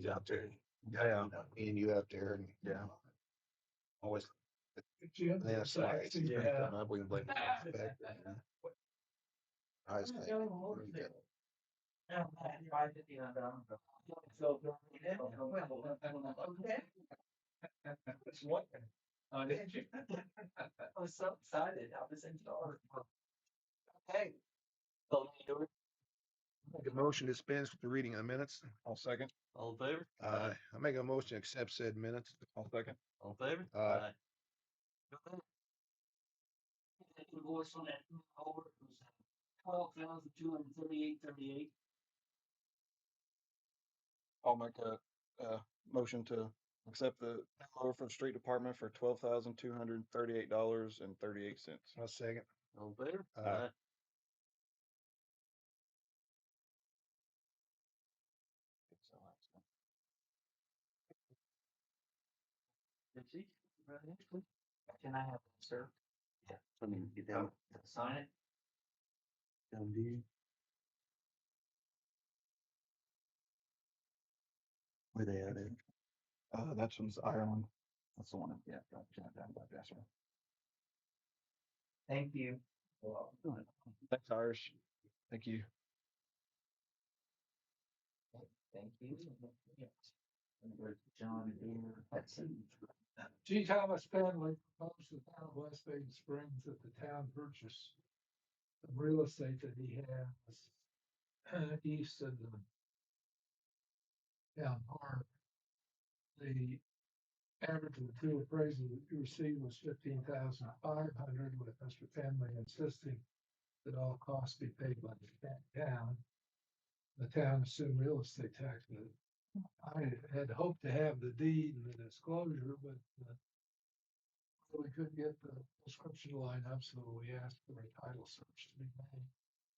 out there. Yeah. Me and you out there, and Yeah. always. Jim, Yeah, that's right. yeah. We can blame it on the fact that, I was like, Did you? I was so excited. I was in charge. Okay. make a motion to dispense with the reading of the minutes. I'll second. All in favor? I make a motion to accept said minutes. I'll second. All in favor? Aye. Invoice on that over was $12,238.38. I'll make a motion to accept the lower for the street department for $12,238.38. I'll second. All in favor? Aye. See, right next to it. Can I have that, sir? Yeah, I mean, get down, sign it. Down D. Where they at? That one's Ireland. That's the one. Yeah. Down by Jasper. Thank you. Thanks, Irish. Thank you. Thank you. John Deere. G. Thomas Penley proposed to the town of West Baden Springs that the town purchase the real estate that he has east of the town park. The average of the two appraisals that you received was $15,500, with Mr. Penley insisting that all costs be paid by the town. The town assumed real estate tax. I had hoped to have the deed and the disclosure, but we couldn't get the description line up, so we asked for a title search to be made.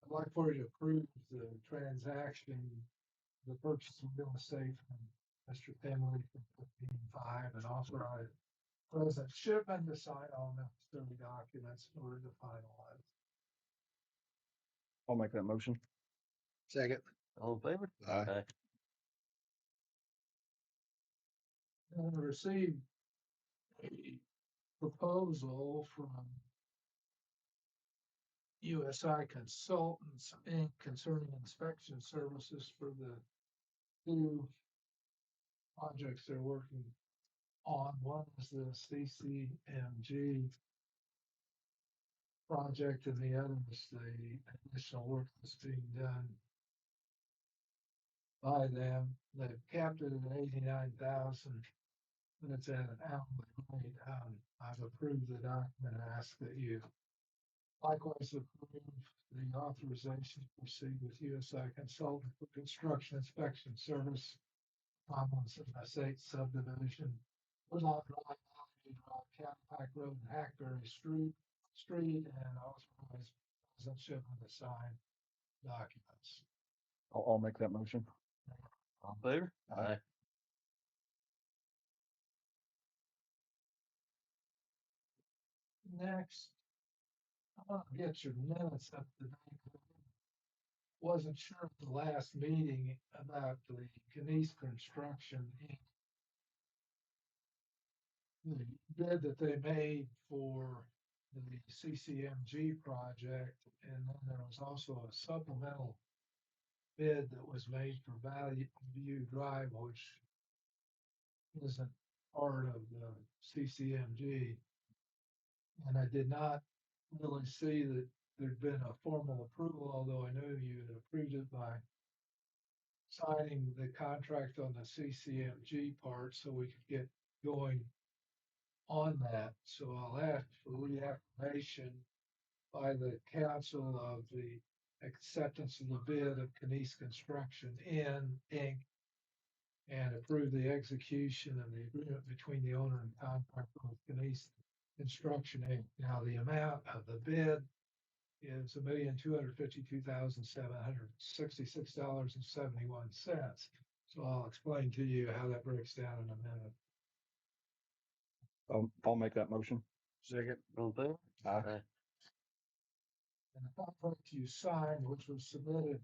I'd like for you to approve the transaction, the purchase of real estate from Mr. Penley for $15,500, and authorize President Shipman to sign all necessary documents in order to finalize. I'll make that motion. Second. All in favor? Aye. And I received a proposal from USI Consultants Inc. concerning inspection services for the two projects they're working on. One is the CCMG project, and the other is the additional work that's being done by them. They've capped it at 89,000, but it's at an hourly rate. I've approved the document and ask that you likewise approve the authorization to proceed with USI Consultant for construction inspection service. Tomlinson Estate subdivision, Woodlawn Drive, County Pike Road, and Hackberry Street, and authorize President Shipman to sign documents. I'll make that motion. All in favor? Aye. Next, I want to get your minutes up to date. Wasn't sure at the last meeting about the Knies Construction Inc. The bid that they made for the CCMG project, and then there was also a supplemental bid that was made for Valley View Drive, which isn't part of the CCMG. And I did not really see that there'd been a formal approval, although I know you had approved it by signing the contract on the CCMG part so we could get going on that. So I'll ask for reaffirmation by the council of the acceptance of the bid of Knies Construction Inc. and approve the execution of the agreement between the owner and contractor with Knies Construction Inc. Now, the amount of the bid is $1,252,766.71. So I'll explain to you how that breaks down in a minute. I'll make that motion. Second. All in favor? Aye. And the contract you signed, which was submitted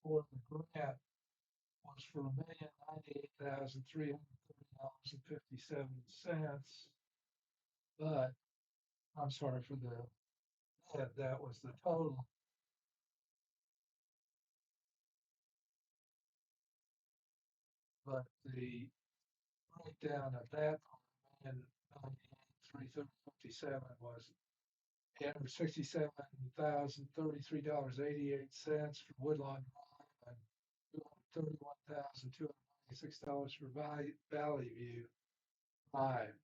for the grant was for $1,098,330.57. But I'm sorry for that was the total. But the breakdown of that $1,098,330.57 was $867,033.88 for Woodlawn Drive and $231,296 for Valley View Drive.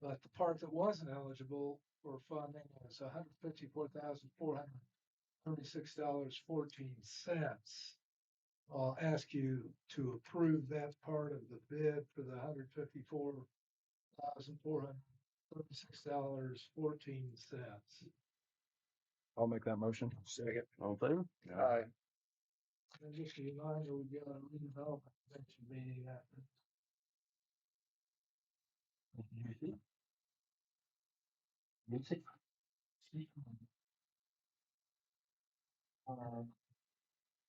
But the part that wasn't eligible for funding is $154,436.14. I'll ask you to approve that part of the bid for the $154,436.14. I'll make that motion. Second. All in favor? Aye. And just a reminder, we got a redevelopment convention meeting after. Music.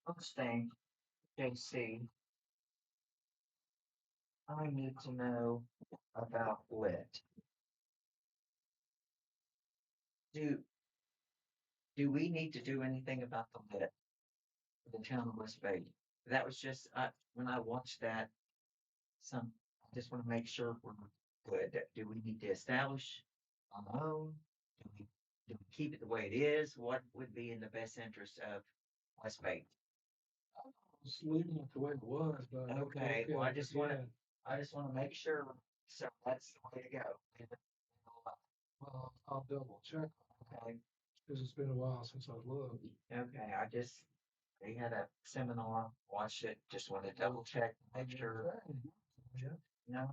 First thing, JC, I need to know about lit. Do we need to do anything about the lit for the town of West Baden? That was just, when I watched that, I just want to make sure we're good. Do we need to establish our own? Do we keep it the way it is? What would be in the best interest of West Baden? Just leaving it the way it was, but. Okay, well, I just want to make sure, so that's the way to go. Leave it alone. Well, I'll double check, Okay, because it's been a while since I looked. okay, they had a seminar, watched it, just want to double check, make sure. Yeah. No,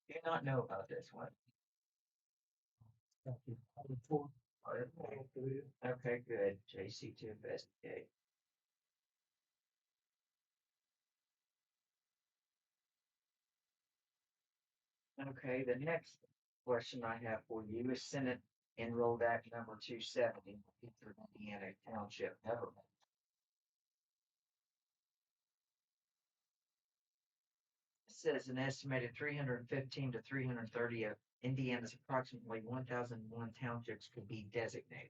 do not know about this one. After I report. Okay, good, JC to investigate. Okay, the next question I have for you is Senate Enrolled Act number 270, Pittsburgh, Indiana Township Government. It says an estimated 315 to 330 of Indiana's approximately 1,001 townships could be designated.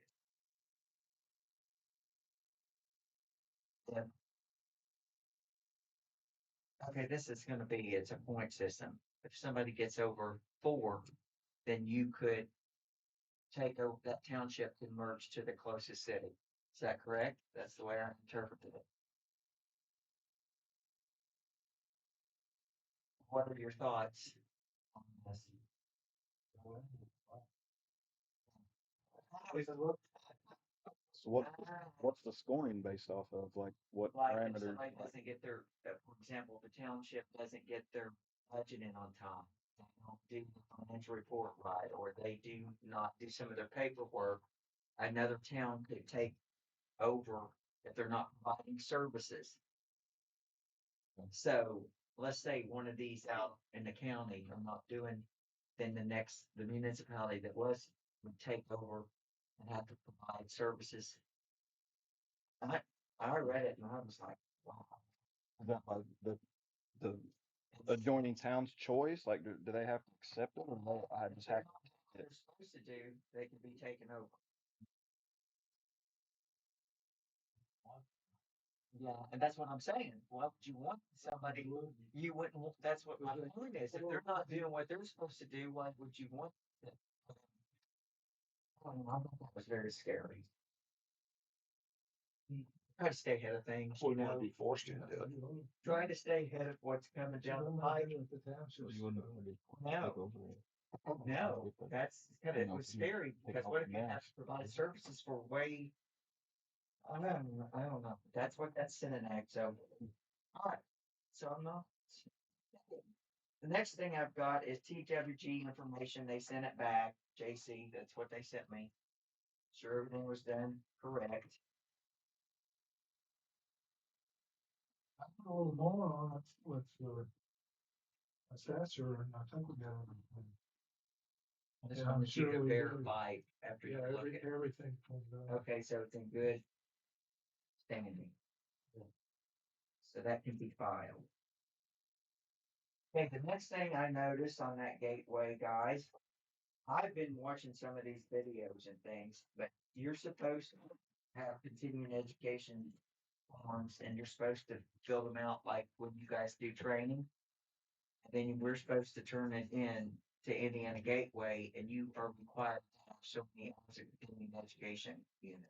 Yeah. Okay, this is going to be, it's a point system. If somebody gets over 4, then you could take over, that township can merge to the closest city. Is that correct? That's the way I interpreted it. What are your thoughts on this? So what's the scoring based off of? Like what Like if parameters? somebody doesn't get their, for example, the township doesn't get their budget in on time, they don't do the financial report right, or they do not do some of their paperwork, another town could take over if they're not providing services. So let's say one of these out in the county are not doing, then the municipality that would take over and have to provide services. I read it and I was like, wow. Is that by the adjoining town's choice? Like, do they have to accept it, or no? I just have. What they're supposed to do, they can be taken over. Yeah, and that's what I'm saying. Why would you want somebody, you wouldn't, that's what my point is. If they're not doing what they're supposed to do, why would you want them? I thought that was very scary. Try to stay ahead of things, you Wouldn't want know, to be forced into it. try to stay ahead of what's coming down the pipe. No, no, that's kind of, it was scary, because what if you have to provide services for way, I don't know, that's what that's in an act, so. Alright, so I'm not. The next thing I've got is TWG information, they sent it back, JC, that's what they sent me. Sure everything was done correct. I put a little more on it with the assessor, and I think we got everything. I just Yeah, wanted I'm you sure to we do. verify after you Yeah, look at it. everything from the. Okay, so it's in good standing. So that can be filed. Okay, the next thing I noticed on that gateway, guys, I've been watching some of these videos and things, but you're supposed to have continuing education forms and you're supposed to fill them out like when you guys do training. And then we're supposed to turn it in to Indiana Gateway and you are required to have so many hours of continuing education units.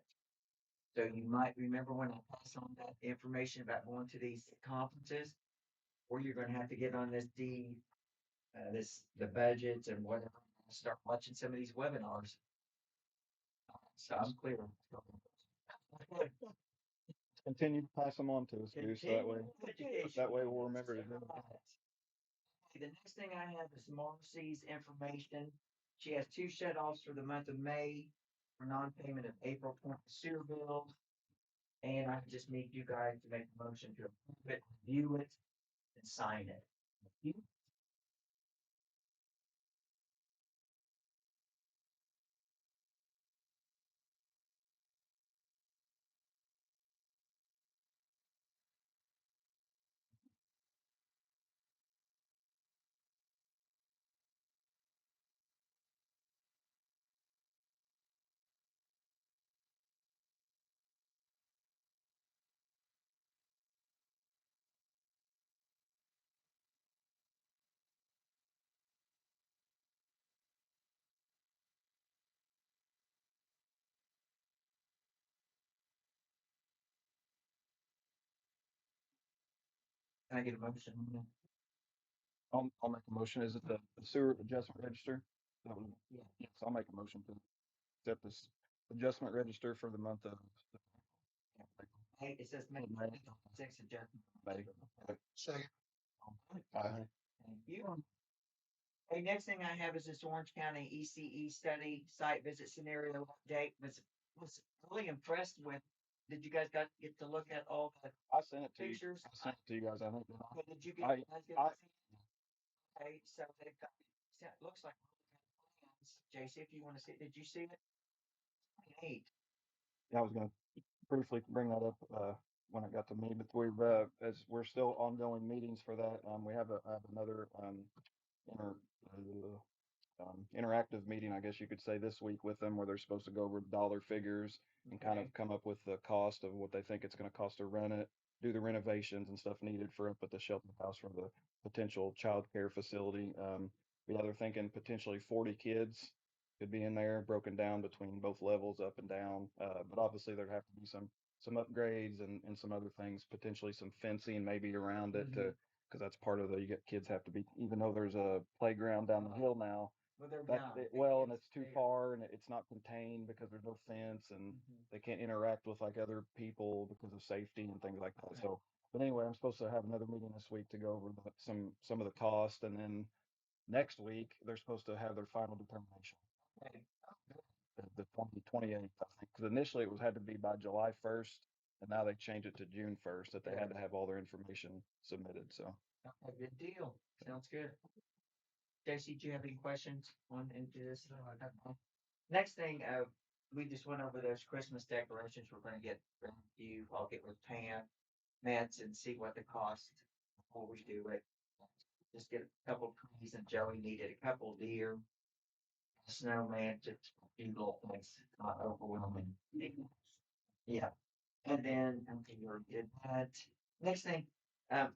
So you might remember when I passed on that information about going to these conferences, or you're gonna have to get on the budgets and whatever, start watching some of these webinars. So I'm clear. Continue to pass them on to us, Goose, so that way we'll remember to do it. Okay, the next thing I have is Marcy's information. She has 2 shut-offs for the month of May for non-payment of April 20 sewer bills. And I just need you guys to make a motion to approve it, review it, and sign it. Can I get a motion? I'll make a motion. Is it the sewer adjustment register? Yeah. Yes, I'll make a motion to accept this adjustment register for the month of Hey, it says May May. 6 adjustment. May. Second. Aye. Thank you. Hey, next thing I have is this Orange County ECE study site visit scenario update. Was really impressed with. Did you guys get to look at all the I sent it to you. pictures? I sent it to you guys. I think. Okay, did you get? I- guys get I- to see it? Okay, so they've got. It looks like plans. JC, if you want to see, did you see it? Neat. Yeah, I was gonna briefly bring that up when it got to me, but we've as we're still ongoing meetings for that. We have another inter, interactive meeting, I guess you could say, this week with them where they're supposed to go over dollar figures and kind of come up with the cost of what they think it's going to cost to run it, do the renovations and stuff needed for up at the shelter house for the potential child care facility. Yeah, they're thinking potentially 40 kids could be in there, broken down between both levels, up and down. But obviously there'd have to be some upgrades and some other things, potentially some fencing maybe around it to because that's part of the you get kids have to be even though there's a playground down the hill now. Well, they're That down. well, and it's too far, and it's not contained because there's no fence, and they can't interact with like other people because of safety and things like that. So, but anyway, I'm supposed to have another meeting this week to go over some of the cost, and then next week they're supposed to have their final determination. The 28th, I think, because initially it was had to be by July 1st, and now they changed it to June 1st that they had to have all their information submitted. So, Okay, good deal. Sounds good. JC, do you have any questions on into this? Next thing, we just went over those Christmas decorations. We're gonna get from you. I'll get with Pam, Mets, and see what the cost before we do it. Just get a couple trees, and Joey needed a couple deer, snowman, just a few little things, not overwhelming. Yeah, and then okay, you already did that. Next thing, um,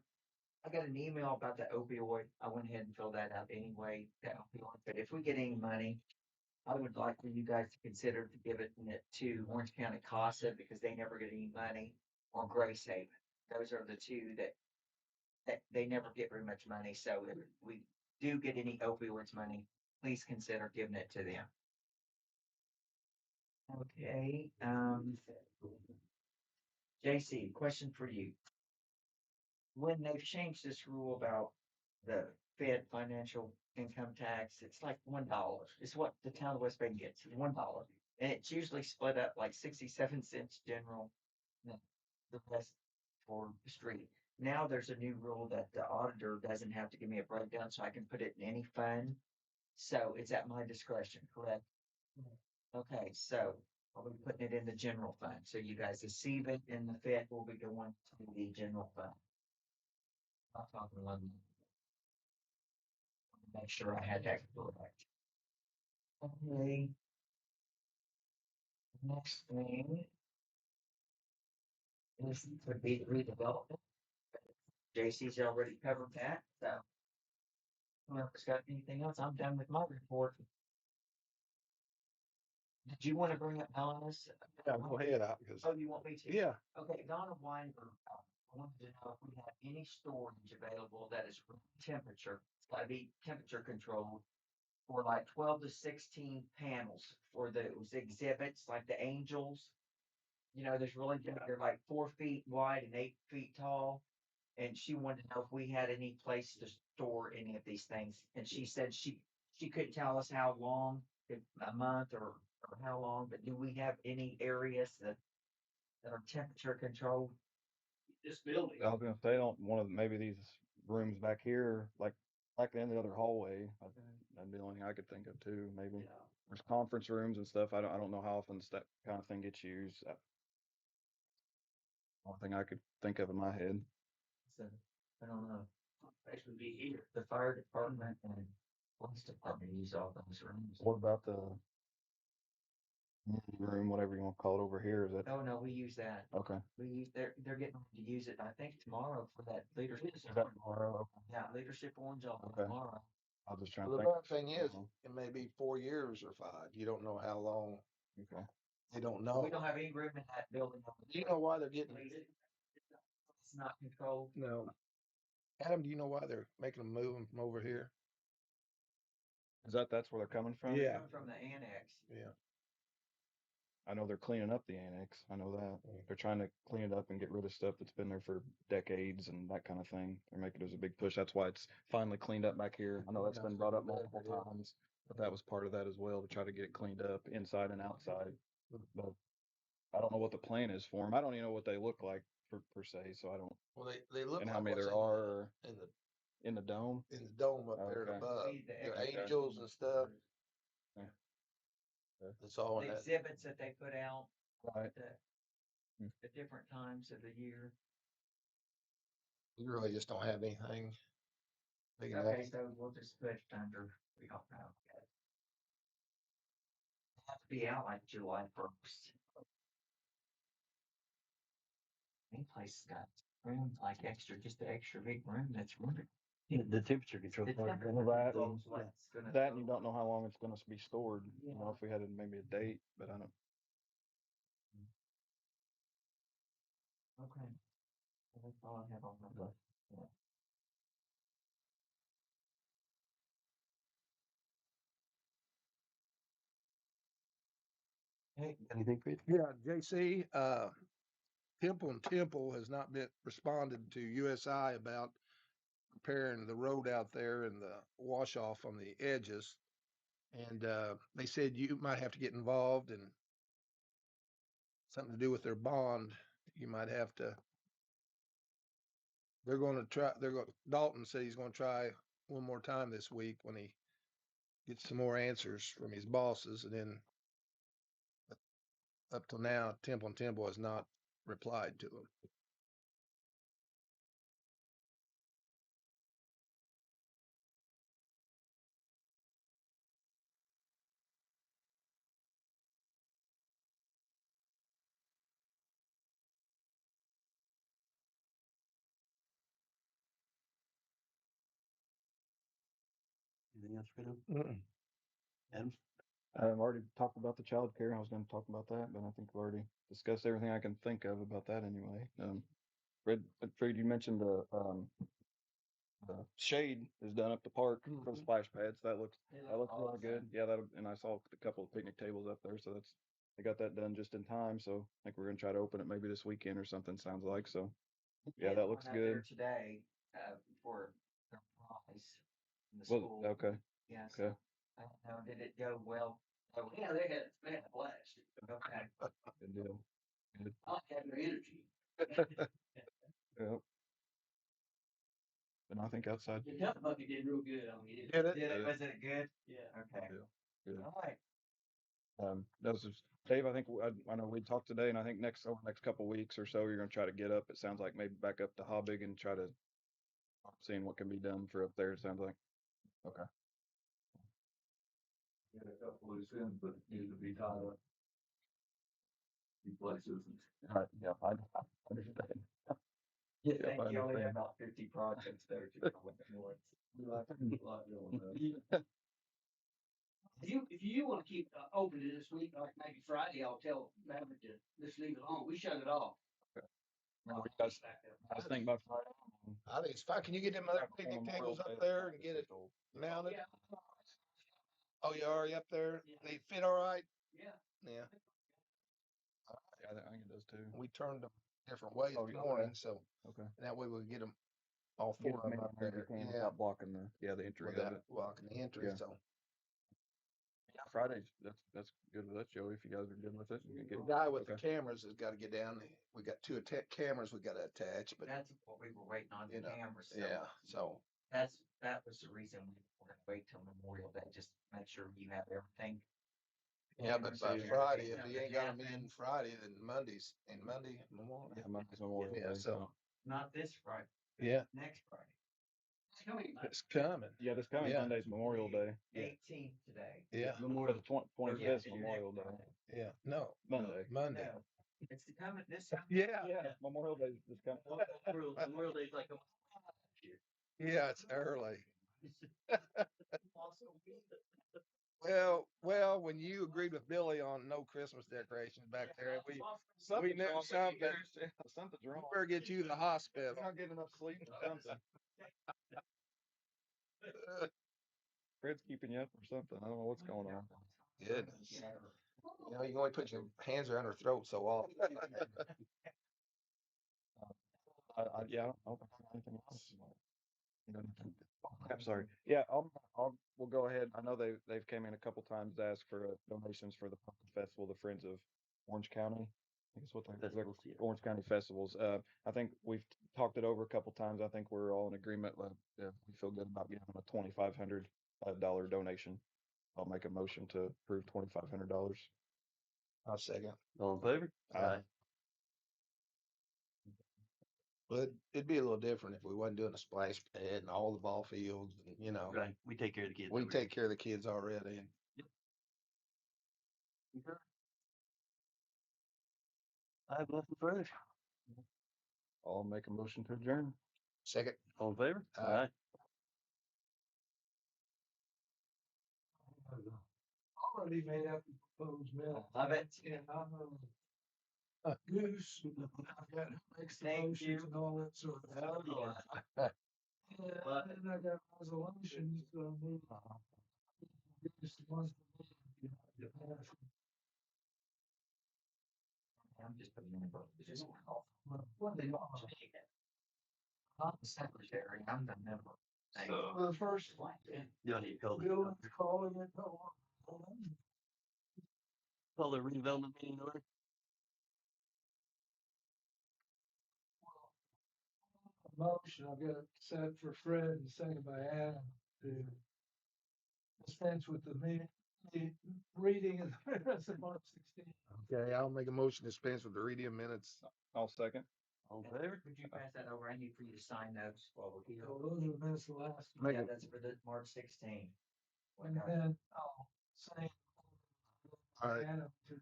I got an email about the opioid. I went ahead and filled that out anyway, the opioid. But if we get any money, I would like for you guys to consider to give it to Orange County CASA because they never get any money, or Grace Haven. Those are the two that they never get very much money. So if we do get any opioids money, please consider giving it to them. Okay. JC, question for you. When they've changed this rule about the Fed financial income tax, it's like $1. It's what the town of West Baden gets, $1. And it's usually split up like 67 cents general, and the rest for the street. Now there's a new rule that the auditor doesn't have to give me a breakdown, so I can put it in any fund. So it's at my discretion, correct? Okay, so I'll be putting it in the general fund. So you guys receive it and the Fed will be going to the general fund. I'll talk to London. Make sure I had that correct. Okay. Next thing is would be redevelopment. JC's already covered that, so. Whoever's got anything else, I'm done with my report. Did you want to bring up Donna's? Yeah, go ahead, because, Oh, you want me to? yeah, Okay, Donna Weinberg, wanted to know if we have any storage available that is room temperature. It's gotta be temperature controlled for like 12 to 16 panels for those exhibits, like the angels. You know, there's really good, they're like 4 feet wide and 8 feet tall. And she wanted to know if we had any place to store any of these things. And she said she couldn't tell us how long, if a month or how long, but do we have any areas that are temperature controlled? This building. I was gonna say, don't one of maybe these rooms back here, like in the other hallway. That'd be the only thing I could think of too. Maybe there's conference rooms and stuff. I don't know how often that kind of thing gets used. Only thing I could think of in my head. So, I don't know. Actually be here. The fire department and police department use all those rooms. What about the community room, whatever you want to call it over here? Is that Oh, no, we use that. okay? We use, they're getting ready to use it, I think tomorrow for that leadership. Is that tomorrow? Yeah, leadership orange on Okay. tomorrow. I was just trying well, to the think. bad thing is, it may be 4 years or 5. You don't know how long. Okay. They don't know. We don't have any room in that building. Do you know why they're getting? It's not controlled. No. Adam, do you know why they're making them move them from over here? That's where they're coming from? Yeah. Coming from the annex. Yeah. I know they're cleaning up the annex. I know that. Mm. They're trying to clean it up and get rid of stuff that's been there for decades and that kind of thing. They're making it as a big push. That's why it's finally cleaned up back here. I know that's been brought up multiple times, but that was part of that as well, to try to get it cleaned up inside and outside. But I don't know what the plan is for them. I don't even know what they look like per se, so I don't. Well, they look And like how many what's there are in the dome. dome up there Okay. above. See the The extra- angels and stuff. Yeah. Okay. It's all in The that. exhibits that they put out Right. at different times of the year. You really just don't have anything big enough. Okay, so we'll just put under, we don't know yet. Have to be out like July 1st. Any place got room like extra, just the extra big room that's running. The temperature control. The temperature Well, that controls and- what's gonna That and go. you don't know how long it's going to be stored. You know, Yeah. if we had maybe a date, but I don't. Okay. That's all I have on my list. Yeah. Hey, anything for you? Yeah, JC, Temple and Temple has not been responded to USI about repairing the road out there and the wash off on the edges. And they said you might have to get involved and something to do with their bond. You might have to. They're going to try. Dalton said he's going to try one more time this week when he gets some more answers from his bosses, and then up till now, Temple and Temple has not replied to him. Anything else for you? Mm-mm. Adam? I've already talked about the child care. I was going to talk about that, but I think we've already discussed everything I can think of about that anyway. Fred, you mentioned the shade is done up the park for the splash pads. That looks really good. Yeah, and I saw a couple of picnic tables up there, so they got that done just in time. So I think we're gonna try to open it maybe this weekend or something. Sounds like so. Yeah, that looks Out there good. today, for their prize in the Well, school. okay, Yes. okay. I don't know, did it go well? Oh, yeah, they had a blast. Okay. Good deal. Good. I like having their energy. Yep. And I think outside. The duck bucket did real good on you. Did it? Did it? Did it. Was it good? Yeah. Good Okay. deal. Good. All right. That was just, Dave. I think I know we talked today, and I think next couple weeks or so, you're gonna try to get up. It sounds like maybe back up to Hobbig and try to seeing what can be done for up there, it sounds like. Okay. Got a couple loose ends, but need to be tied up. Few places. All right, yeah, I understand. You Yeah, think I you only understand. have about 50 projects there to go with once. We like a lot going on. If you want to keep open to this week, like maybe Friday, I'll tell Maverick to just leave it on. We shut it off. What do you guys think about Friday? I think it's fine. Can you get them other picnic tables up there and get it mounted? Yeah. Oh, you already up there? Yeah. They fit all right? Yeah. Yeah. Yeah, I think it does too. We turned them different ways Oh, this yeah, morning, okay. so Okay. that way we'll get them all Get four as of many them up as you there. can Yeah. without blocking the entry of it. Without blocking the entry, Yeah. so. Yeah, Fridays, that's good with us, Joey, if you guys are good with it. You can The get guy with the okay. cameras has got to get down. We got two cameras we got to attach, but That's what we were waiting on, the you know, cameras. So yeah, so that was the reason we were gonna wait till Memorial Day, just to make sure you have everything. yeah, but Cameras by and Friday, everything, if he nothing ain't got them in happened. Friday, then Monday's and Monday Memorial. Yeah, Monday's Memorial Yeah, Day. so Not this Friday, yeah, next Friday. It's coming. it's coming. Yeah, this coming Yeah. Monday's Memorial Day. Yeah. 18th today. Yeah, Memorial, the 25th Yeah, Memorial Day. yeah, no, Monday. Monday. No, it's the coming this. Yeah, Yeah, Memorial Day is this coming. Memorial Day's like a yeah, it's early. awesome week. Well, when you agreed with Billy on no Christmas decorations back there, we Something's knew wrong with you something. guys. Yeah, something's We wrong. better get you to the hospital. You're not getting enough sleep or something. Fred's keeping you up or something. I don't know what's going on. Goodness. You know, you can only put your hands around her throat so often. Yeah, I don't think I have anything else. I'm sorry. Yeah, we'll go ahead. I know they've came in a couple times to ask for donations for the pumpkin festival, the Friends of Orange County. I think it's what they're Festivals, yeah. Orange County festivals. I think we've talked it over a couple times. I think we're all in agreement. We feel good about giving them a $2,500 donation. I'll make a motion to approve $2,500. I'll second. All in favor? Aye. But it'd be a little different if we wasn't doing a splash pad and all the ball fields, and, you know, Right, we take care of the kids. we over here. take care of the kids already. And I have nothing further. I'll make a motion to adjourn. second, All in favor? Aye. Already made up the proposed bill. Love it. And I'm Goose, I've got who makes the Thank motions you. and all that sort of Oh, stuff. yeah. And then I got resolutions, maybe just one for me. I'm just a member. It's just what they want to take it. I'm the secretary. I'm the member. So the first one, You don't need to call Bill the, is calling it. call the redevelopment meeting order. Motion, I've got it set for Fred and second by Adam to dispense with the reading of the minutes of March 16. okay, I'll make a motion to dispense with the reading of minutes. I'll second. All in favor? Could you pass that over? I need for you to sign those while we're here. So those are the minutes of the last. Make Yeah, a- that's for the March 16. And then I'll say. All right. Adam to.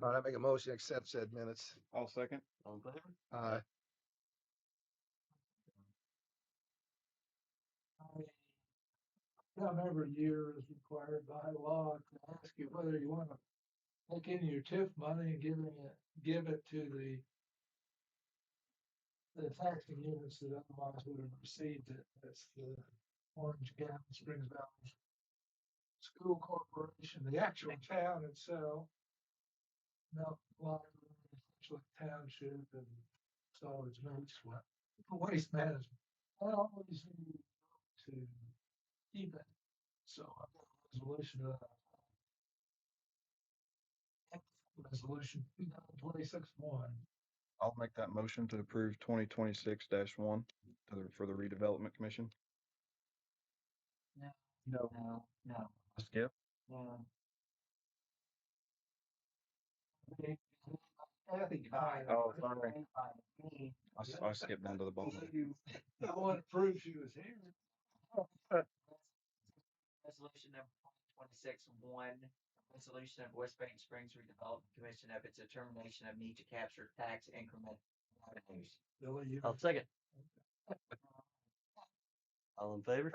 All right, I make a motion to accept said minutes. I'll second. All in favor? Aye. Come every year is required by law to ask you whether you want to take in your TIF money and give it to the taxing units that otherwise would have received it. That's the Orange County Springs Valley School Corporation, the actual town itself. Now, essentially township and solid waste management. I always need to keep it. So I've got a resolution resolution 2026-1. I'll make that motion to approve 2026-1 for the redevelopment commission. No. Skip. No. Oh, sorry. I skipped down to the bottom. I want to prove she was here. Resolution number 26-1, resolution of West Baden Springs Redevelopment Commission of its determination of need to capture tax increment revenues. Billy, you. I'll second. All in favor?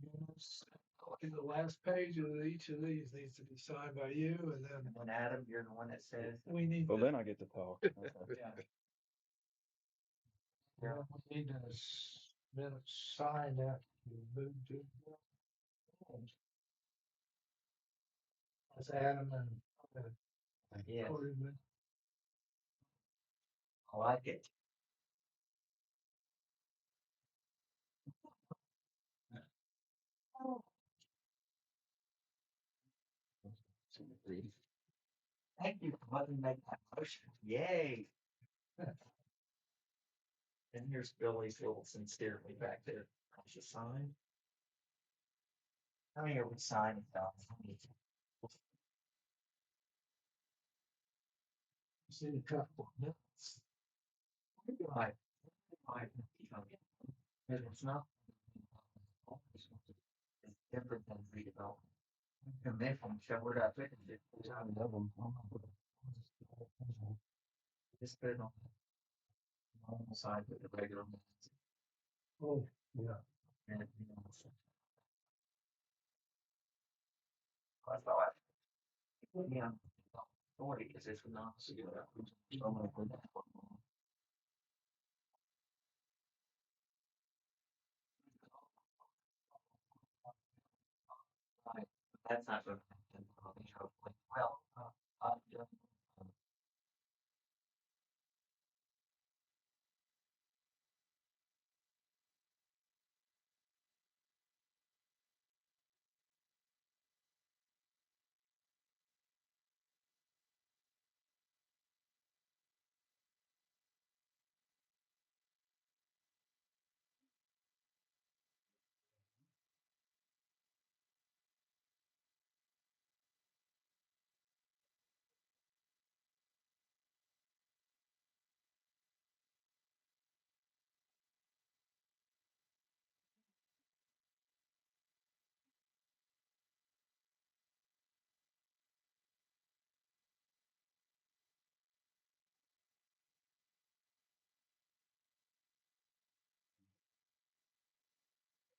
Yes. In the last page of each of these needs to be signed by you, and then And Adam, you're the one that says. we need. Well, then I get to talk. Okay. Yeah, we need to minutes sign that. We move to. That's Adam and. Yeah, Corey. I like it. Thank you for letting me make that motion. Yay. And here's Billy's little sincerely back there. There's a sign. How many are we signing? See a couple of minutes. Right. It's not. It's different than redevelopment. Commission, so where I fit it. Just put it on the side with the regular. Oh, yeah. And, that's all I. Yeah. Authority is it's not. Right. That's not good. Well,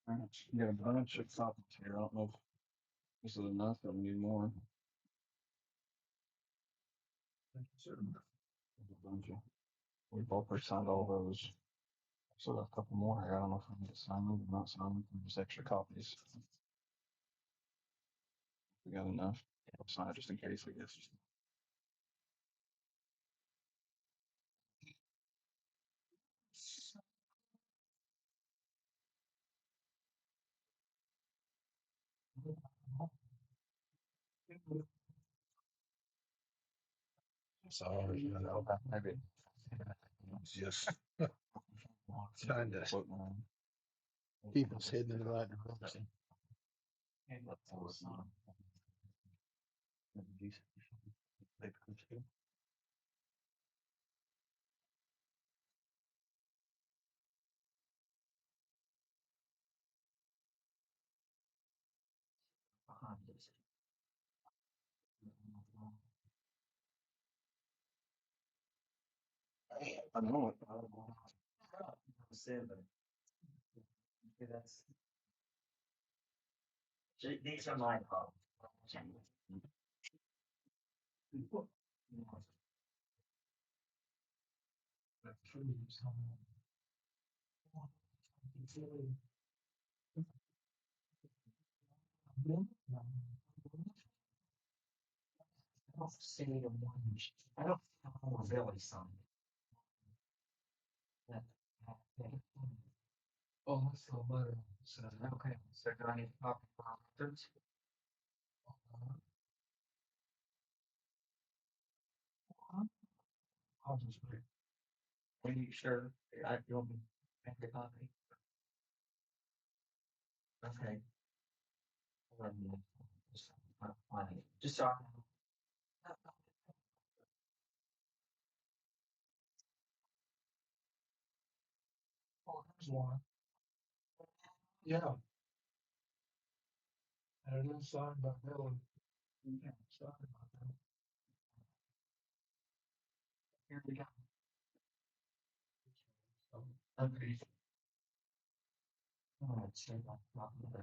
Got a bunch of copies here. I don't know if this is enough or we need more. There's a bunch of. We both signed all those. Still got a couple more here. I don't know if I need to sign them or not sign them. Just extra copies. We got enough. I'll sign it just in case, I guess. Sorry, you know, maybe. It's just trying to keep us heading in the right direction. behind this. I know it. Seven. Okay, that's. These are my problems. I don't see the one. I don't know Billy sign. Oh, that's the letter. So, Okay, so do I need to copy for records? I'll just read. Are you sure? You want me to make a copy? Okay. Just so. Oh, there's one. Yeah. And it is signed by Bill. Yeah, signed by Bill. Here we go. Underneath. Oh, it's so not bad.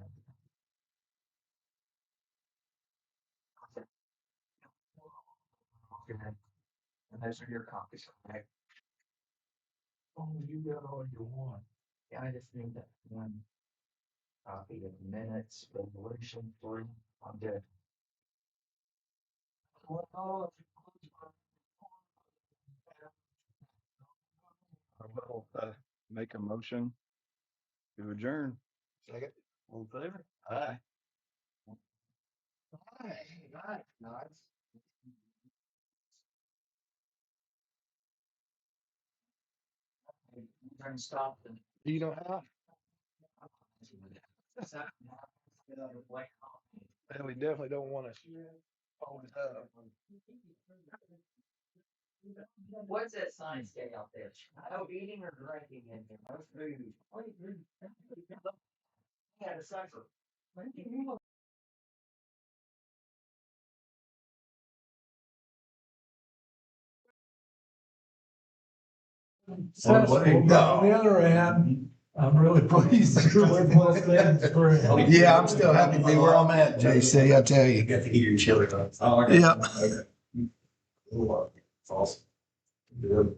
Okay. And those are your copies, right? Oh, you got all you want. Yeah, I just need that one copy of minutes, resolution 3. I'm good. Well, I will make a motion to adjourn. Second. All in favor? Aye. Nice. We're gonna stop and. Do you know how? And we definitely don't want to hold it up. What's that sign say out there? No eating or drinking in here, no food. Yeah, the cipher. Successful, but on the other hand, I'm really pleased that you're with West Baden. Yeah, I'm still happy to be where I'm at, JC, I tell you. Got to hear your chili. Yeah. It's awesome. Good.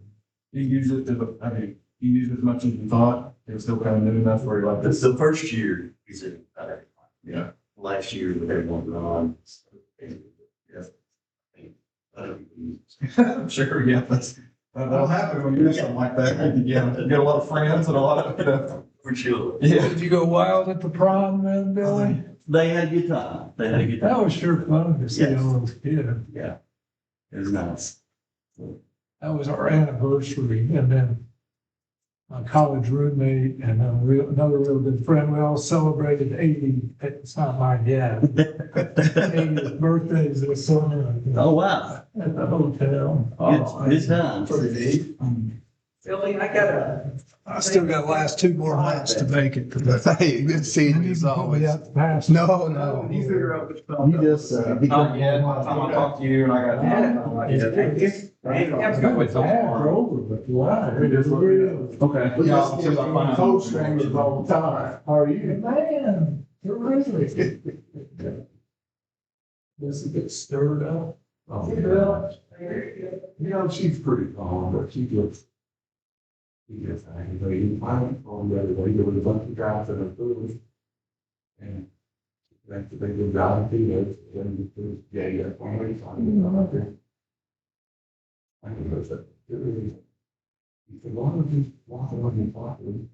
You use it, I mean, you used as much as you thought, it was still kind of new enough where you're like, This this is the first year. He said, yeah. last year with everyone on. I'm sure, yeah, that'll happen when you do something like that. Yeah, you get a lot of friends and a lot of, For sure. yeah. Did you go wild at the prom then, Billy? They had a good time. They had a good That time. was sure fun to see Yes. all those kids. Yeah. It was nice. That was our anniversary, and then my college roommate and another real good friend, we all celebrated 80, it's not mine yet, 80th birthdays this summer Oh, wow. at the hotel. Good times. Billy, I still got the last 2 more months to make it. Hey, good seeing you as always. No, no. You figure out which. You just, Not yet, by the time I talked to you and I got. I was gonna wait till tomorrow. Okay. Yeah, I'll see if I find out. Cold streamers all the time. How are you? Man, you're really. Does it get stirred up? Oh, yeah. You know, she's pretty calm, but she gets angry. I went home the other day, there was a bunch of guys in the food. And that's the big guy, he is, and there's gay, that's one way, so I'm not there. I think there's a, he said, why don't you walk on your property? And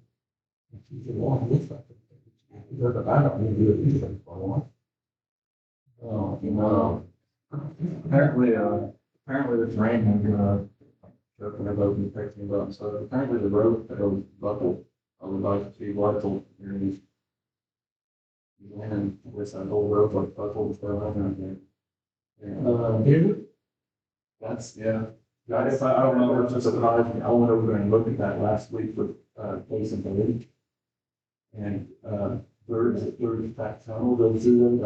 she said, well, it looks like it. He said, I don't want to do it either, if I want. Oh, you know, apparently this rain has, joking about and texting about and stuff. Apparently the road that was buckled, I would like to see Weitzel and with that whole road like buckled and stuff and everything. That's, yeah. I don't know, it was just surprised me. I went over there and looked at that last week with, Jason Bailey. And, there's that tunnel goes through there.